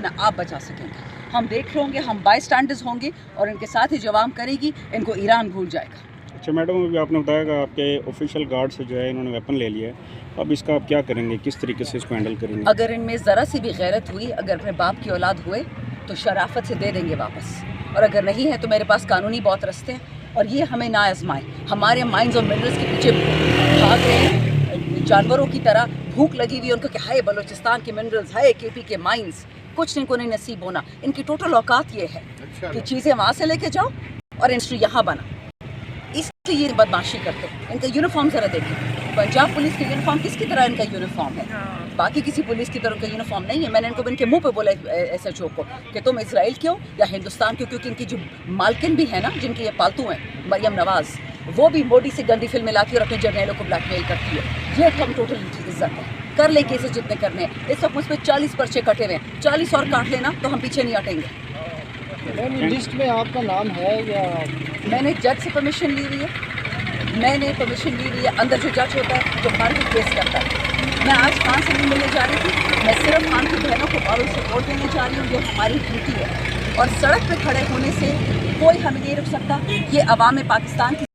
ना आप बचा सकेंगे। हम देख रहे होंगे, हम बाई स्टैंडर्स होंगे और इनके साथ ही जो आवाम करेगी, इनको ईरान भूल जाएगा। अच्छा मैडम, अभी आपने बताया कि आपके ऑफिशियल गार्ड से जो है इन्होंने वेपन ले लिया है, अब इसका आप क्या करेंगे, किस तरीके से इसको हैंडल करेंगे? अगर इनमें ज़रा सी भी गैरत हुई, अगर अपने बाप की औलाद हुए तो शराफत से दे देंगे वापस, और अगर नहीं है तो मेरे पास कानूनी बहुत रस्ते हैं, और ये हमें ना आजमाएं। हमारे माइंस और मिनरल्स के पीछे भाग रहे हैं जानवरों की तरह, भूख लगी हुई है उनको कि हाय बलूचिस्तान के मिनरल्स, हाय केपी के माइंस, कुछ इनको नहीं नसीब होना। इनकी टोटल औकात ये है कि चीज़ें वहाँ से लेके जाओ और इंडस्ट्री यहाँ बना, इसलिए ये बदमाशी करते हैं। इनका यूनिफॉर्म ज़रा देखिए, पंजाब पुलिस का यूनिफॉर्म किसकी तरह इनका यूनिफॉर्म है, बाकी किसी पुलिस की तरह का यूनिफॉर्म नहीं है। मैंने इनको इनके मुंह पे बोला SHO को कि तुम इजराइल क्यों या हिंदुस्तान क्यों, क्योंकि इनकी जो मालकिन भी है ना, जिनके ये पालतू हैं, मरियम नवाज़, वो भी मोदी से गंदी फिल्में लाती है और अपने जर्नैलों को ब्लैकमेल करती है। ये हम टोटल इज्जत है, कर ले केसेस जितने करने हैं। इस वक्त मुझ पर 40 पर्चे कटे हुए हैं, 40 और काट लेना तो हम पीछे नहीं हटेंगे। लिस्ट में आपका नाम है या? मैंने जज से परमिशन ली हुई है, अंदर जो जज होता है जो खान को केस करता है। मैं आज खान से नहीं मिलने जा रही थी, मैं सिर्फ खान की बहनों को मॉरल सपोर्ट देने जा रही हूँ, ये हमारी ड्यूटी है। और सड़क पे खड़े होने से कोई हमें नहीं रुक सकता। ये अवाम पाकिस्तान की